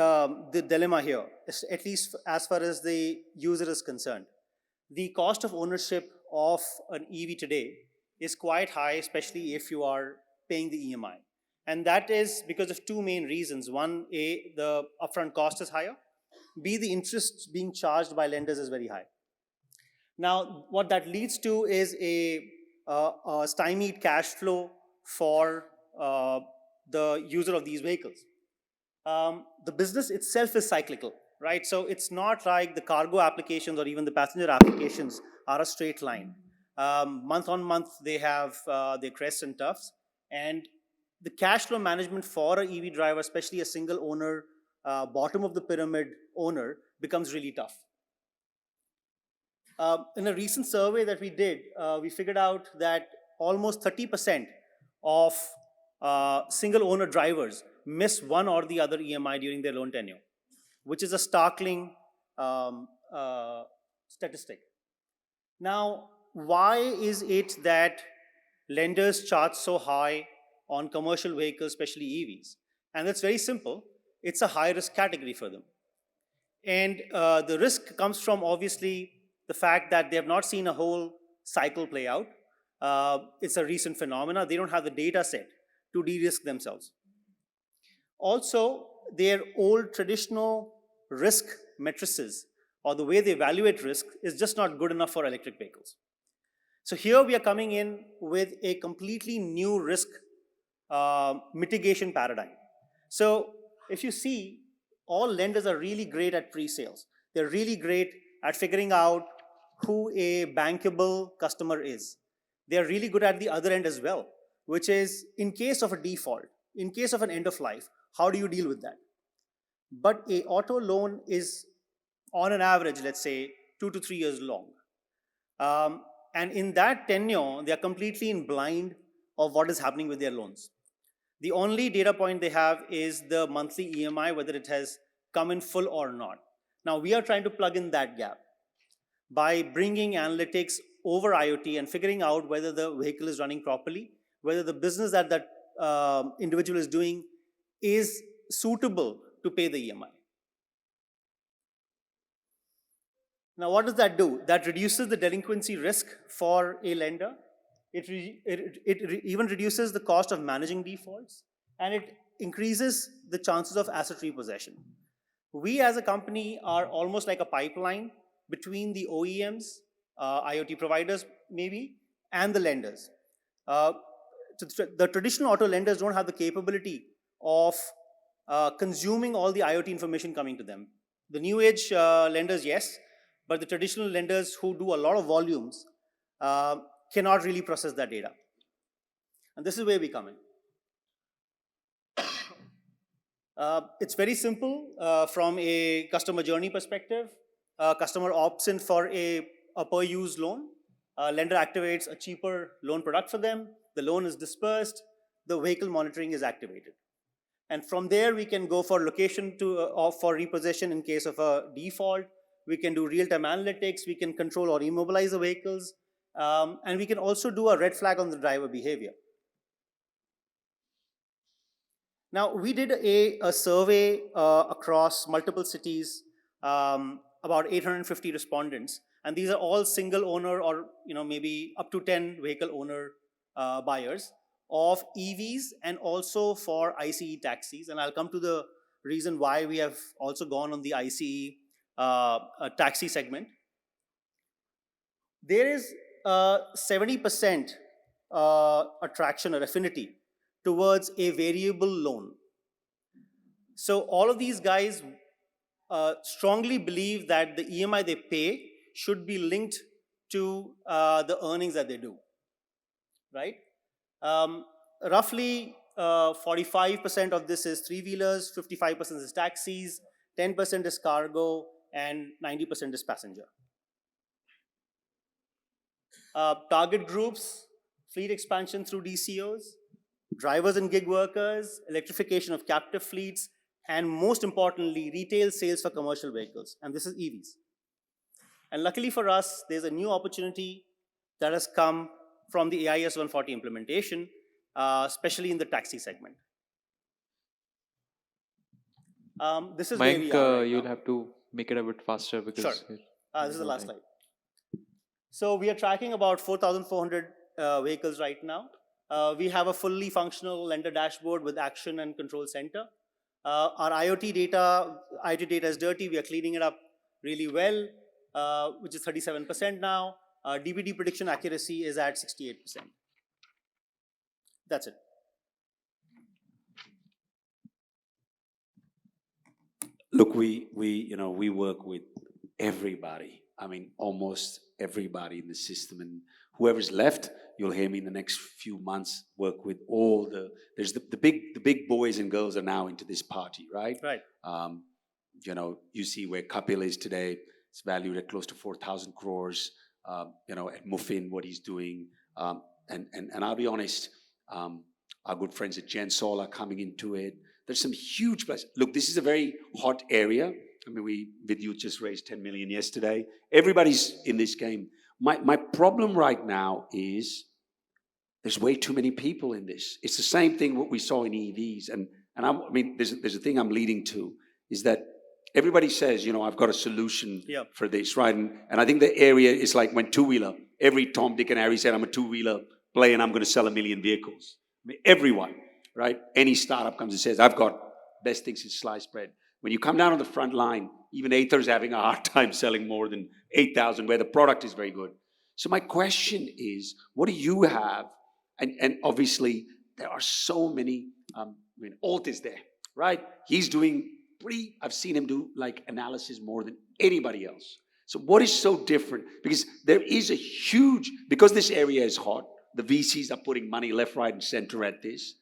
[SPEAKER 10] dilemma here, at least as far as the user is concerned? The cost of ownership of an EV today is quite high, especially if you are paying the EMI. And that is because of 2 main reasons. One, A, the upfront cost is higher. B, the interest being charged by lenders is very high. Now, what that leads to is a stymied cash flow for the user of these vehicles. The business itself is cyclical, right? So it's not like the cargo applications or even the passenger applications are a straight line. Month on month, they have their crests and toughs. And the cash flow management for an EV driver, especially a single owner, bottom of the pyramid owner, becomes really tough. In a recent survey that we did, we figured out that almost 30% of single owner drivers miss one or the other EMI during their loan tenure, which is a startling statistic. Now, why is it that lenders charge so high on commercial vehicles, especially EVs? And it's very simple. It's a high risk category for them. And the risk comes from obviously the fact that they have not seen a whole cycle play out. It's a recent phenomena. They don't have the data set to de-risk themselves. Also, their old traditional risk matrices or the way they evaluate risk is just not good enough for electric vehicles. So here we are coming in with a completely new risk mitigation paradigm. So if you see, all lenders are really great at pre-sales. They're really great at figuring out who a bankable customer is. They're really good at the other end as well, which is in case of a default, in case of an end of life, how do you deal with that? But a auto loan is on an average, let's say 2 to 3 years long. And in that tenure, they are completely in blind of what is happening with their loans. The only data point they have is the monthly EMI, whether it has come in full or not. Now, we are trying to plug in that gap by bringing analytics over IoT and figuring out whether the vehicle is running properly, whether the business that that individual is doing is suitable to pay the EMI. Now, what does that do? That reduces the delinquency risk for a lender. It even reduces the cost of managing defaults, and it increases the chances of asset repossession. We as a company are almost like a pipeline between the OEMs, IoT providers maybe, and the lenders. The traditional auto lenders don't have the capability of consuming all the IoT information coming to them. The new age lenders, yes, but the traditional lenders who do a lot of volumes cannot really process that data. And this is where we come in. It's very simple from a customer journey perspective. Customer opts in for a per-use loan. Lender activates a cheaper loan product for them. The loan is dispersed. The vehicle monitoring is activated. And from there, we can go for location for repossession in case of a default. We can do real-time analytics. We can control or immobilize the vehicles. And we can also do a red flag on the driver behavior. Now, we did a survey across multiple cities, about 850 respondents, and these are all single owner or maybe up to 10 vehicle owner buyers of EVs and also for ICE taxis. And I'll come to the reason why we have also gone on the ICE taxi segment. There is 70% attraction or affinity towards a variable loan. So all of these guys strongly believe that the EMI they pay should be linked to the earnings that they do, right? Roughly 45% of this is three-wheelers, 55% is taxis, 10% is cargo, and 90% is passenger. Target groups, fleet expansion through DCOs, drivers and gig workers, electrification of captive fleets, and most importantly, retail sales for commercial vehicles, and this is EVs. And luckily for us, there's a new opportunity that has come from the AIS 140 implementation, especially in the taxi segment. This is where we are right
[SPEAKER 4] you'll
[SPEAKER 10] now.
[SPEAKER 4] have to make it a bit faster because...
[SPEAKER 10] Sure. This is the last slide. So we are tracking about 4,400 vehicles right now. We have a fully functional lender dashboard with action and control center. Our IoT data is dirty. We are cleaning it up really well, which is 37% now. DPD prediction accuracy is at 68%. That's it.
[SPEAKER 3] Look, we work with everybody. I mean, almost everybody in the system, and whoever's left, you'll hear me in the next few months work with all there's the big boys and girls are now into this party, right?
[SPEAKER 10] Right.
[SPEAKER 3] You see where Kapil is today. It's valued at close to 4,000 crores. At Muffin, what he's doing. And I'll be honest, our good friends at Gensol are coming into it. There's some huge places. Look, this is a very hot area. I mean, Vidyut just raised 10 million yesterday. Everybody's in this game. My problem right now is there's way too many people in this. It's the same thing what we saw in EVs. And there's a thing I'm leading to, is that everybody says, I've got a solution for this, right? And I think the area is like when two-wheeler, every Tom, Dick, and Harry said, I'm a two-wheeler player and I'm going to sell 1 million vehicles. I mean, everyone, right? Any startup comes and says, I've got best things in sliced bread. When you come down on the front line, even Ather's having a hard time selling more than 8,000, where the product is very good. So my question is, what do you have? And obviously, there are so many, Alt is there, right? He's doing I've seen him do like analysis more than anybody else. So what is so different? Because there is because this area is hot, the VCs are putting money left, right, and center at this.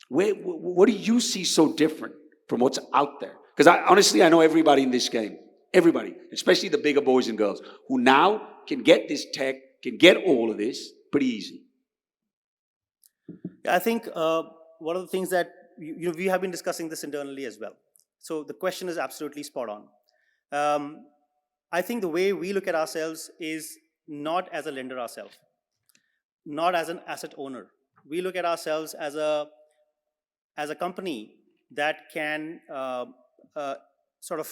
[SPEAKER 3] What do you see so different from what's out there? Because honestly, I know everybody in this game, everybody, especially the bigger boys and girls, who now can get this tech, can get all of this pretty easy.
[SPEAKER 10] Yeah, I think one of the things that we have been discussing this internally as well. So the question is absolutely spot on. I think the way we look at ourselves is not as a lender ourselves, not as an asset owner. We look at ourselves as a company that can sort of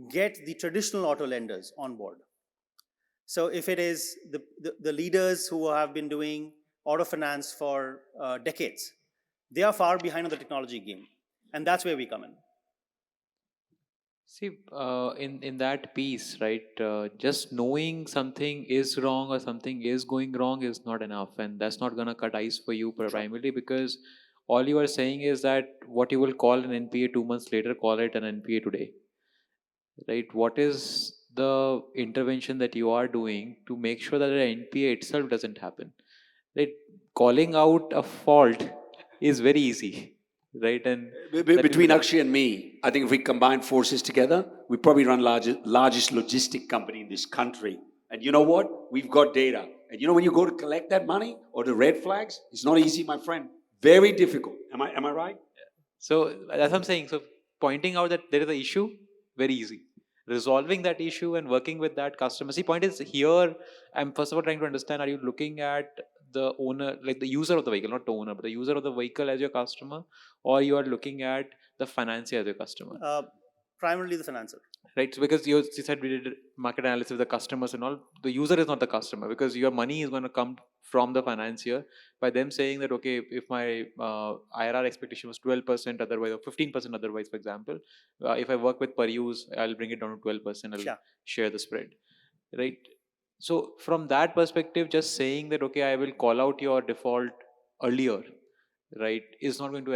[SPEAKER 10] get the traditional auto lenders on board. So if it is the leaders who have been doing auto finance for decades, they are far behind on the technology game. And that's where we come in.
[SPEAKER 4] See, in that piece, right, just knowing something is wrong or something is going wrong is not enough. And that's not going to cut ice for you primarily, because all you are saying is that what you will call an NPA 2 months later, call it an NPA today. Right? What is the intervention that you are doing to make sure that the NPA itself doesn't happen? Right? Calling out a fault is very easy, right? And
[SPEAKER 3] between Akshay and me, I think if we combine forces together, we probably run largest logistic company in this country. And you know what? We've got data. And when you go to collect that money or the red flags, it's not easy, my friend. Very difficult. Am I right?
[SPEAKER 4] So that's what I'm saying. So pointing out that there is an issue, very easy. Resolving that issue and working with that customer. See, point is here, I'm first of all trying to understand, are you looking at the owner, like the user of the vehicle, not the owner, but the user of the vehicle as your customer, or you are looking at the financier as your customer?
[SPEAKER 10] Primarily the financer.
[SPEAKER 4] Right, so because you said we did market analysis of the customers and all, the user is not the customer, because your money is going to come from the financier by them saying that, okay, if my IRR expectation was 12% otherwise, or 15% otherwise, for example, if I work with per use, I'll bring it down to 12%, I'll share the spread, right? So from that perspective, just saying that, okay, I will call out your default earlier, right, is not going to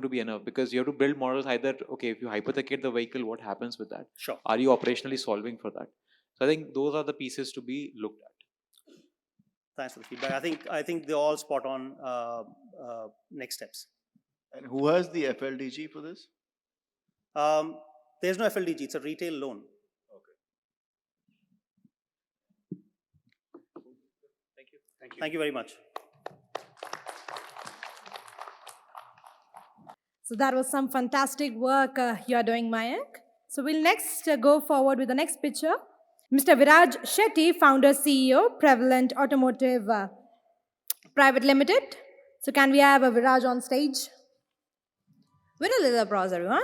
[SPEAKER 4] be enough, because you have to build models either, okay, if you hypothecate the vehicle, what happens with that?
[SPEAKER 10] Sure.
[SPEAKER 4] Are you operationally solving for that? So I think those are the pieces to be looked at.
[SPEAKER 10] Thanks for the feedback. I think they're all spot on next steps.
[SPEAKER 9] And who has the FLDG for this?
[SPEAKER 10] There's no FLDG, it's a retail loan. Thank you very much.
[SPEAKER 1] So that was some fantastic work you are doing, Mayank. So we'll next go forward with the next picture. Mr. Viraj Shetty, founder, CEO, Prevalent Automotive Private Limited. So can we have a Viraj on stage? With a little applause, everyone.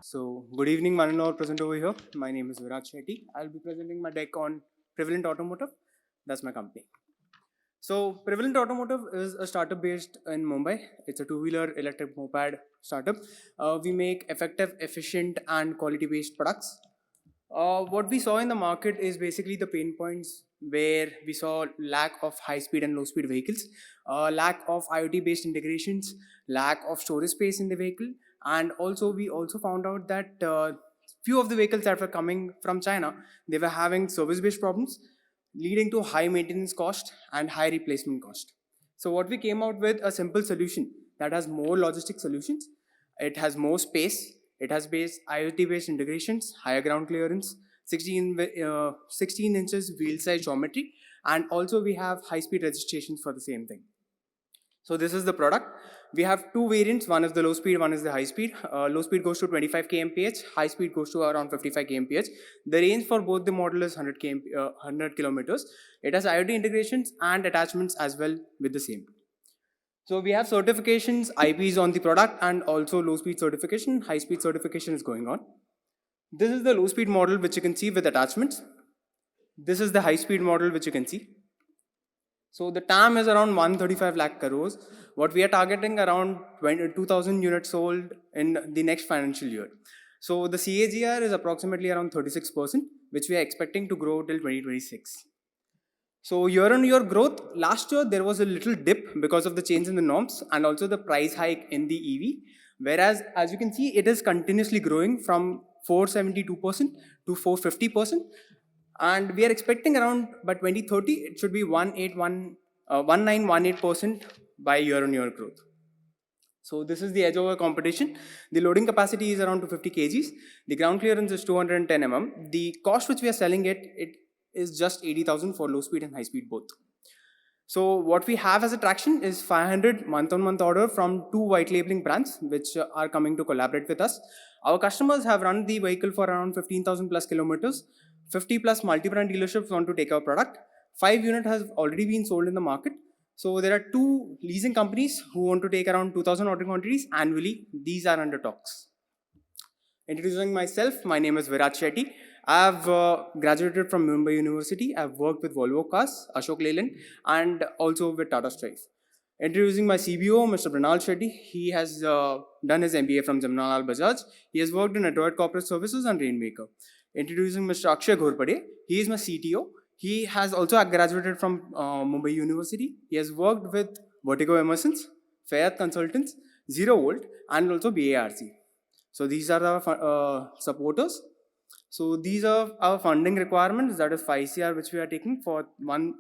[SPEAKER 11] So, good evening, one and all present over here. My name is Viraj Shetty. I'll be presenting my deck on Prevalent Automotive. That's my company. So, Prevalent Automotive is a startup based in Mumbai. It's a two-wheeler electric moped startup. We make effective, efficient, and quality-based products. What we saw in the market is basically the pain points where we saw lack of high-speed and low-speed vehicles, lack of IoT-based integrations, lack of storage space in the vehicle, and also we also found out that few of the vehicles that were coming from China, they were having service-based problems, leading to high maintenance cost and high replacement cost. So what we came out with a simple solution that has more logistic solutions. It has more space. It has IoT-based integrations, higher ground clearance, 16 inches wheel size geometry, and also we have high-speed registrations for the same thing. So this is the product. We have two variants. One is the low speed, one is the high speed. Low speed goes to 25 kmph, high speed goes to around 55 kmph. The range for both the model is 100 kilometers. It has IoT integrations and attachments as well with the same. So we have certifications, IPs on the product, and also low speed certification. High speed certification is going on. This is the low speed model which you can see with attachments. This is the high speed model which you can see. So the TAM is around 135 lakh crores. What we are targeting around 2,000 units sold in the next financial year. So the CAGR is approximately around 36%, which we are expecting to grow till 2026. So year-on-year growth, last year there was a little dip because of the change in the norms and also the price hike in the EV. Whereas, as you can see, it is continuously growing from 472% to 450%. And we are expecting around by 2030, it should be 1918% by year-on-year growth. So this is the edge over competition. The loading capacity is around 250 kgs. The ground clearance is 210 mm. The cost which we are selling it is just 80,000 for low speed and high speed both. So what we have as a traction is 500 month-on-month order from 2 white labeling brands which are coming to collaborate with us. Our customers have run the vehicle for around 15,000 plus kilometers. 50 plus multi-brand dealerships want to take our product. 5 units has already been sold in the market. So there are 2 leasing companies who want to take around 2,000 order quantities annually. These are under talks. Introducing myself, my name is Virat Shetty. I have graduated from Mumbai University. I have worked with Volvo Cars, Ashok Leyland, and also with Tata Strife. Introducing my CBO, Mr. Pranal Shetty. He has done his MBA from Jamnalal Bajaj. He has worked in Adroit Corporate Services and Rainmaker. Introducing Mr. Akshay Ghorpade. He is my CTO. He has also graduated from Mumbai University. He has worked with Vertigo Emersons, Fayad Consultants, Zero Volt, and also BARC. So these are our supporters. So these are our funding requirements. That is 5 CR which we are taking for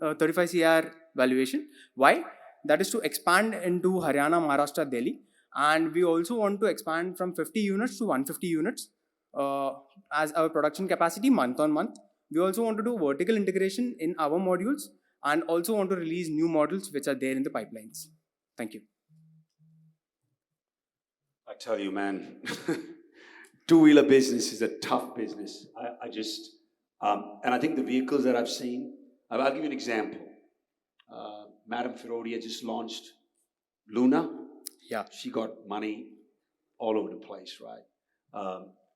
[SPEAKER 11] 35 CR valuation. Why? That is to expand into Haryana, Maharashtra, Delhi. And we also want to expand from 50 units to 150 units as our production capacity month on month. We also want to do vertical integration in our modules and also want to release new models which are there in the pipelines. Thank you.
[SPEAKER 3] I tell you, man, two-wheeler business is a tough business. And I think the vehicles that I've seen, I'll give you an example. Madam Firodia just launched Luna.
[SPEAKER 11] Yeah.
[SPEAKER 3] She got money all over the place, right?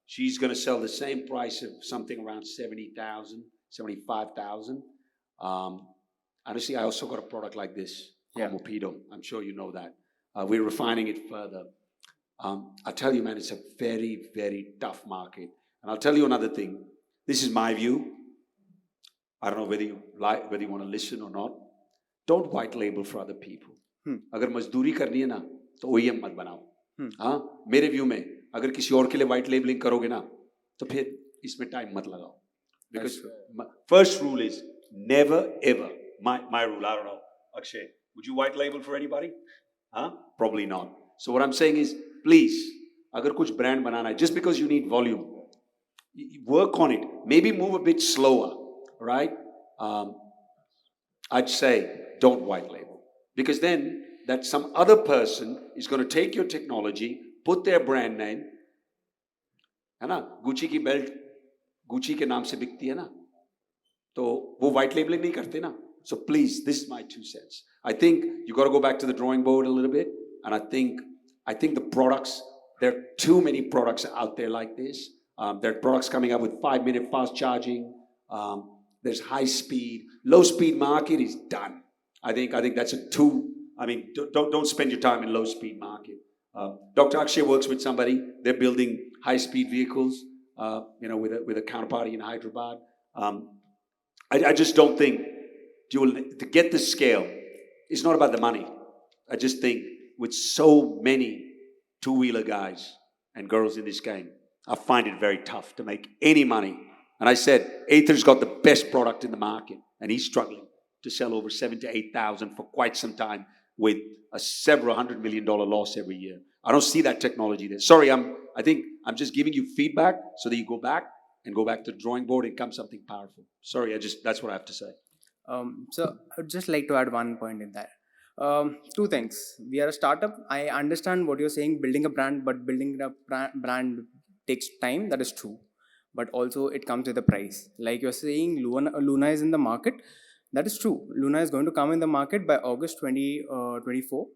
[SPEAKER 3] She's going to sell the same price of something around 70,000, 75,000. Honestly, I also got a product like this, Mopedo. I'm sure you know that. We're refining it further. I tell you, man, it's a very, very tough market. And I'll tell you another thing. This is my view. I don't know whether you want to listen or not. Don't white label for other people. अगर मजदूरी करनी है ना तो OEM मत बनाओ. हाँ, मेरे व्यू में अगर किसी और के लिए white labeling करोगे ना तो फिर इसमें time मत लगाओ. Because first rule is never ever. My rule, I don't know. Akshay, would you white label for anybody? Huh? Probably not. So what I'm saying is, please, अगर कुछ brand बनाना है, just because you need volume, work on it. Maybe move a bit slower, right? I'd say don't white label. Because then that some other person is going to take your technology, put their brand name, है ना? Gucci की belt, Gucci के नाम से बिकती है ना? तो वो white labeling नहीं करते ना? So please, this is my 2 cents. I think you got to go back to the drawing board a little bit. And I think the products, there are too many products out there like this. There are products coming up with 5-minute fast charging. There's high speed, low speed market is done. I think that's don't spend your time in low speed market. Dr. Akshay works with somebody. They're building high speed vehicles, with a counterparty in Hyderabad. I just don't think to get the scale. It's not about the money. I just think with so many two-wheeler guys and girls in this game, I find it very tough to make any money. And I said, Ather's got the best product in the market, and he's struggling to sell over 7,000 to 8,000 for quite some time with a several $100 million loss every year. I don't see that technology there. Sorry, I think I'm just giving you feedback so that you go back to the drawing board and come something powerful. Sorry, that's what I have to say.
[SPEAKER 11] So I would just like to add one point in that. Two things. We are a startup. I understand what you're saying, building a brand, but building a brand takes time. That is true. But also it comes with a price. Like you're saying, Luna is in the market. That is true. Luna is going to come in the market by August 2024.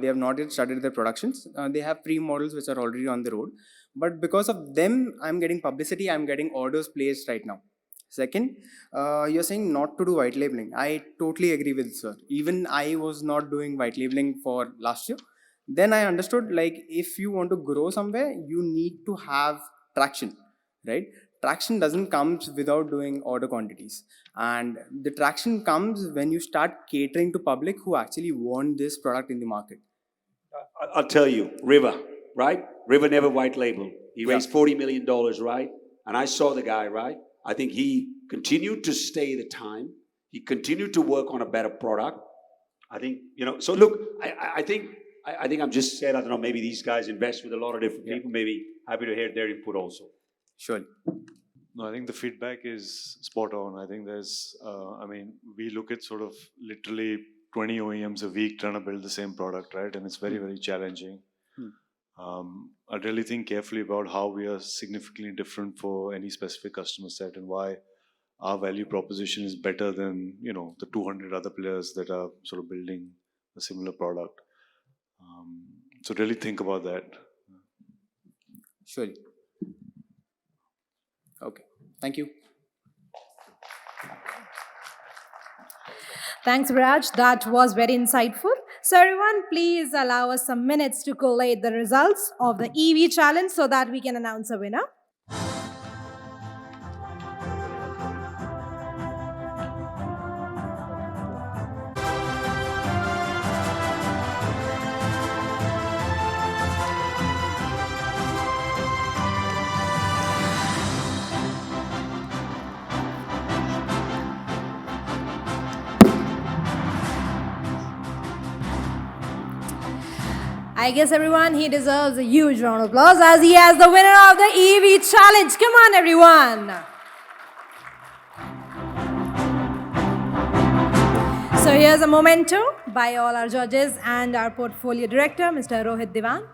[SPEAKER 11] They have not yet started their productions. They have pre-models which are already on the road. But because of them, I'm getting publicity. I'm getting orders placed right now. Second, you're saying not to do white labeling. I totally agree with sir. Even I was not doing white labeling for last year. Then I understood, like, if you want to grow somewhere, you need to have traction, right? Traction doesn't come without doing order quantities. And the traction comes when you start catering to public who actually want this product in the market.
[SPEAKER 3] I'll tell you, River, right? River never white labeled. He raised $40 million, right? And I saw the guy, right? I think he continued to stay the time. He continued to work on a better product. I think, so look, I think I'm just said, I don't know, maybe these guys invest with a lot of different people. Maybe happy to hear their input also.
[SPEAKER 11] Sure.
[SPEAKER 5] No, I think the feedback is spot on. I think there's, we look at sort of literally 20 OEMs a week trying to build the same product, right? And it's very, very challenging. I really think carefully about how we are significantly different for any specific customer set and why our value proposition is better than, the 200 other players that are sort of building a similar product. So really think about that.
[SPEAKER 11] Surely. Okay. Thank you.
[SPEAKER 1] Thanks, Viraj. That was very insightful. So everyone, please allow us some minutes to collate the results of the EV challenge so that we can announce a winner. I guess everyone, he deserves a huge round of applause as he has the winner of the EV challenge. Come on, everyone. So here's a memento by all our judges and our portfolio director, Mr. Rohit Diwan.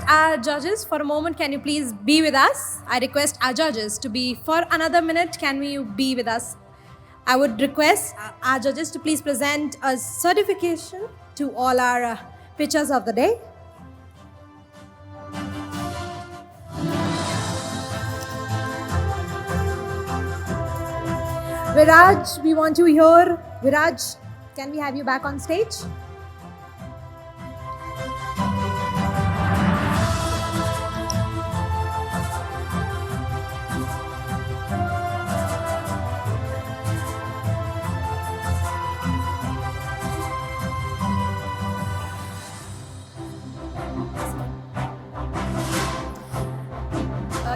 [SPEAKER 1] Our judges, for a moment, can you please be with us? I request our judges to be for another minute. Can you be with us? I would request our judges to please present a certification to all our pitchers of the day. Viraj, we want you here. Viraj, can we have you back on stage?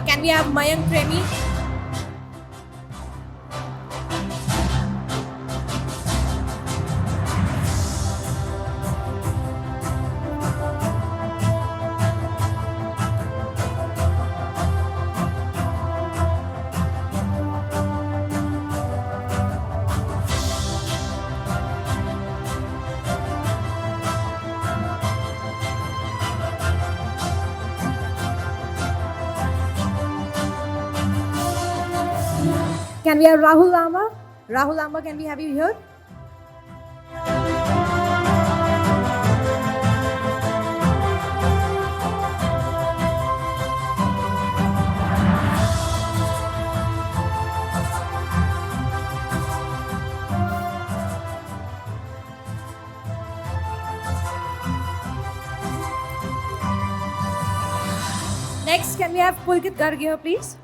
[SPEAKER 1] Can we have Mayank Premi? Can we have Rahul Lamba? Rahul Lamba, can we have you here? Next, can we have Pulkit Garg here, please?